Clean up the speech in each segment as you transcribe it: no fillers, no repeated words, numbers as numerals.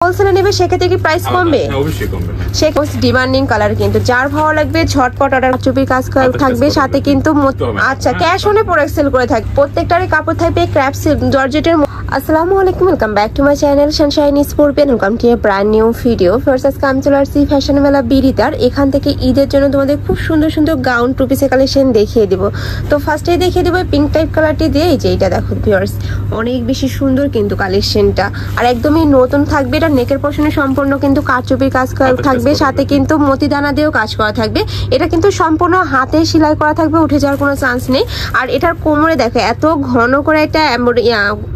হোলসেলে নেবে সেক্ষেত্রে কি প্রাইস কমবে? অবশ্যই কমবে। সে ডিমান্ডিং কালার কিন্তু যার ভালো লাগবে ঝটপট অর্ডার চুপি কাজ থাকবে সাথে কিন্তু আচ্ছা ক্যাশ অনে প্রোডাক্ট সেল করে থাকবে। প্রত্যেকটারই কাপড় থাকবে ক্র্যাপ সিল্ক জর্জেটের। আসসালামু আলাইকুম, welcome back to my channel sunshine স্পোর্টবেন। Welcome to a brand new video. First আজকে আমি চলে আসছি ফ্যাশন মেলা বিরিতার। এখান থেকে ঈদের জন্য তোমাদের খুব সুন্দর সুন্দর গাউন টু পিসের কালেকশন দেখিয়ে দিব। তো ফার্স্টেই দেখিয়ে দেবো পিঙ্ক টাইপ কালারটি দিয়ে। এই যে এইটা দেখো ভিউয়ার্স, অনেক বেশি সুন্দর কিন্তু কালেকশনটা, আর একদমই নতুন থাকবে। এটা নেকের পোর্শনে সম্পূর্ণ কিন্তু কারচুপির কাজ থাকবে, সাথে কিন্তু মতিদানা দিয়েও কাজ করা থাকবে। এটা কিন্তু সম্পূর্ণ হাতে সেলাই করা থাকবে, উঠে যাওয়ার কোনো চান্স নেই। আর এটার কোমরে দেখো এত ঘন করে একটা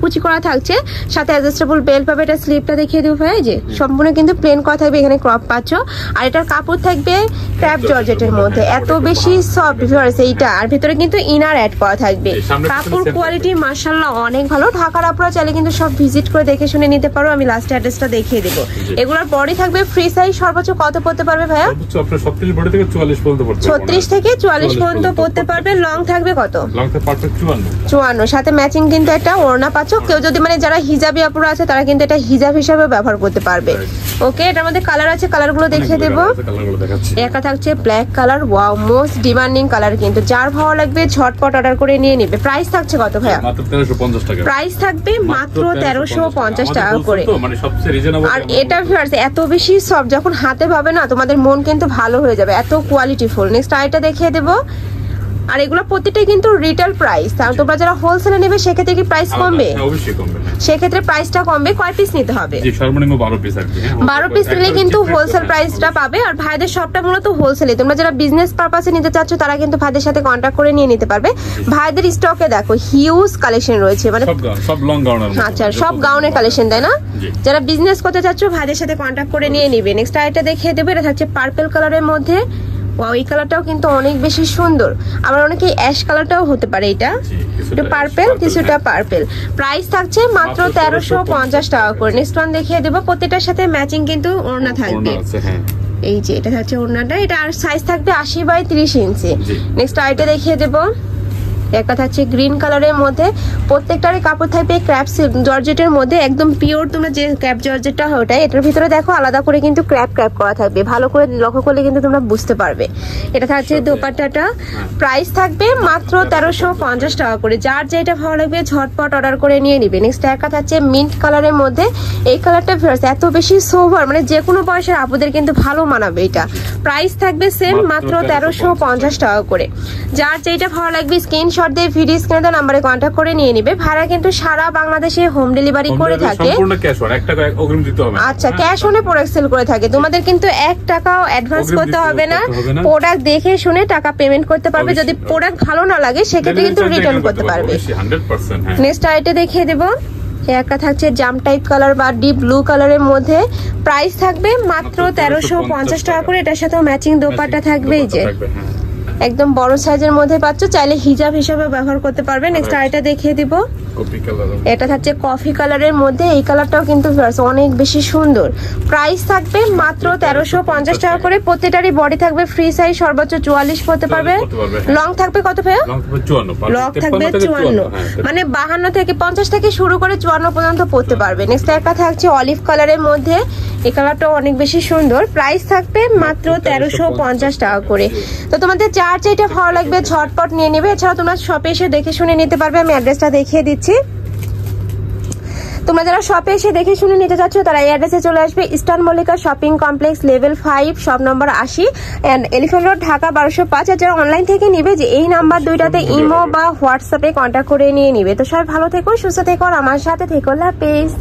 কুচি করা থাকছে, সাথে অ্যাডজাস্টেবল বেল্ট পাবে। এটা স্লিপটা দেখিয়ে দেবো ভাই, যে সম্পূর্ণ কিন্তু প্লেন করা থাকবে, এখানে ক্রপ পাচ্ছ। আর এটার কাপড় থাকবে ক্র্যাপ জর্জেটের মধ্যে, এত বেশি সফট ভিউয়ার্স এইটা। আর ভিতরে কিন্তু ইনার অ্যাড করা থাকবে। কাপড় কোয়ালিটি মাশাআল্লাহ অনেক ভালো। ঢাকার আপুরা চাইলে কিন্তু সব ভিজিট করে দেখে শুনে নিতে পারো। আমি লাস্ট অ্যাড্রেসটা দেখিয়ে দেবো। এগুলোর বডি থাকবে ফ্রি সাইজ। সর্বোচ্চ কত পড়তে পারবে ভাইয়া? আপনার 36 বডি থেকে 44 পর্যন্ত পড়তে পারবে। 36 থেকে 44 পর্যন্ত পড়তে পারবে। লং থাকবে কত? লং থাকবে পারফেক্ট 54। সাথে ম্যাচিং কিন্তু একটা ওড়না পাচ্ছ। কেউ যদি মানে যারা হিজাবি আপুরা আছে তারা কিন্তু এটা হিজাব হিসেবে ব্যবহার করতে পারবে। ওকে, এটার মধ্যে কালার আছে, কালারগুলো দেখিয়ে দেব। একটা থাকছে black colour, wow most demanding colour কিন্তু যার ভালো লাগবে ঝটপট অর্ডার করে নিয়ে নেবে। প্রাইস থাকছে কত ভাইয়া? মাত্র 1350 টাকা। প্রাইস থাকবে মাত্র 1350 টাকা করে। মানে সবচেয়ে রিজনেবল। আর এটা ভিউয়ার্স এত বেশি সফট, যখন হাতে পাবে না তোমাদের মন কিন্তু ভালো হয়ে যাবে, এত কোয়ালিটি ফুল। নেক্সট আইটা দেখিয়ে দেবো। আর এগুলো প্রত্যেকটাই কিন্তু রিটেল প্রাইস। তাহলে তোমরা যারা হোলসেলে নেবে সেক্ষেত্রে কি প্রাইস কমবে? অবশ্যই কমবে। সেক্ষেত্রে প্রাইসটা কমবে। কয় পিস নিতে হবে? জি, সর্বনিম্ন 12 পিস আর কি। 12 পিস নিলে কিন্তু হোলসেল প্রাইসটা পাবে। আর ভাইদের সবটা মূলত হোলসেলে। তোমরা যারা বিজনেস পারপাসে নিতে চাচ্ছ তারা কিন্তু ভাইদের সাথে কন্টাক্ট করে নিয়ে নিতে পারবে। ভাইদের স্টকে দেখো হিউজ কালেকশন রয়েছে, মানে সব লং গাউনের। আচ্ছা, সব গাউনের কালেকশন, তাই না? যারা বিজনেস করতে চাচ্ছ ভাইদের সাথে কন্টাক্ট করে নিয়ে নিবে। নেক্সট আইটা দেখিয়ে দেবে। এটা থাকছে পার্পল কালারের মধ্যে। ওয়াও, এই কালারটাও কিন্তু অনেক বেশি সুন্দর। আবার অনেকে অ্যাশ কালারটাও হতে পারে। এটা একটু পার্পল, কিছুটা পার্পল। প্রাইস থাকছে মাত্র 1350 টাকা করে। নেক্সট ওয়ান দেখিয়ে দেবো। প্রত্যেকটার সাথে ম্যাচিং কিন্তু ওড়না থাকবে। এই যে এটা হচ্ছে ওড়নাটা। এটা আর সাইজ থাকবে 80 বাই 30 ইঞ্চি। নেক্সট আইটা দেখিয়ে দেবো। একটা থাকছে গ্রিন কালারের মধ্যে। প্রত্যেকটারই কাপড় থাকবে ক্র্যাপ জর্জেটের মধ্যে, একদম পিওর। তোমরা যে ক্র্যাপ জর্জেটটা হয় ওটাই। এটার ভিতরে দেখো আলাদা করে কিন্তু ক্র্যাপ করা থাকবে, ভালো করে লক্ষ্য করলে কিন্তু তোমরা বুঝতে পারবে। এটা থাকছে দোপাট্টাটা। প্রাইস থাকবে মাত্র 1350 টাকা করে। যার যেটা ভালো লাগবে ঝটপট অর্ডার করে নিয়ে নিবে। নেক্সট একটা থাকছে মিন্ট কালারের মধ্যে। এই কালারটা এত বেশি সোভার, মানে যে কোনো বয়সের আপুদের কিন্তু ভালো মানাবে এটা। প্রাইস থাকবে সেম মাত্র 1350 টাকা করে। যার যেটা ভালো লাগবে স্ক্রিনশট দিয়ে ভিডিও স্ক্রিনে দেওয়া নম্বরে কন্টাক্ট করে নিয়ে নিবে। ভাড়া কিন্তু সারা বাংলাদেশে হোম ডেলিভারি করে থাকে। সম্পূর্ণ ক্যাশ অন, 1 টাকা অগ্রিম দিতে হবে। আচ্ছা, ক্যাশ অনে প্রোডাক্ট সেল করে থাকে। তোমাদের কিন্তু 1 টাকাও অ্যাডভান্স করতে হবে না। প্রোডাক্ট দেখে শুনে টাকা পেমেন্ট করতে পারবে। যদি প্রোডাক্ট ভালো না লাগে সেক্ষেত্রে কিন্তু রিটার্ন করতে পারবে। 100%। নেক্সট আইটা দেখিয়ে দেবো। একটা থাকছে জাম টাইপ কালার বা ডিপ ব্লু কালারের মধ্যে। প্রাইস থাকবে মাত্র 1350 টাকা করে। এটার সাথে ম্যাচিং দোপাট্টা থাকবে। এই যে একদম বড় সাইজের মধ্যে পাচ্ছ, চাইলে হিজাব হিসেবে ব্যবহার করতে পারবে। নেক্সট আইটা দেখিয়ে দিব। এটা থাকছে কফি কালারের মধ্যে। এই কালারটাও কিন্তু অনেক বেশি সুন্দর। প্রাইস থাকবে মাত্র 1350 টাকা করে। প্রত্যেকটারই বডি থাকবে ফ্রি সাইজ। সর্বোচ্চ 44 পড়তে পারবে। লং থাকবে কত ভাইয়া? লং থাকবে 54, মানে 52 থেকে 50 থেকে শুরু করে 54 পর্যন্ত পড়তে পারবে। নেক্সট একটা থাকছে অলিভ কালারের মধ্যে। এই কালারটাও অনেক বেশি সুন্দর। প্রাইস থাকবে মাত্র 1350 টাকা করে। তো তোমাদের যার যেটা ভালো লাগবে ঝটপট নিয়ে নেবে। এছাড়া তোমরা শপে এসে দেখে শুনে নিতে পারবে। আমি অ্যাড্রেসটা দেখিয়ে দিচ্ছি। তোমরা যারা শপে এসে দেখে শুনে নিতে চাচ্ছ তারা এই অ্যাড্রেসে চলে আসবে। Eastern Mallika shopping complex, level 5, shop number 80 and Elephant Road, Dhaka 1205। আর যারা অনলাইন থেকে নিবে যে এই নাম্বার দুইটাতে ইমো বা হোয়াটসঅ্যাপে কন্ট্যাক্ট করে নিয়ে নিবে। তো সবাই ভালো থেকো, সুস্থ থেকো, আর আমার সাথে থেকো। আল্লাহ হাফেজ।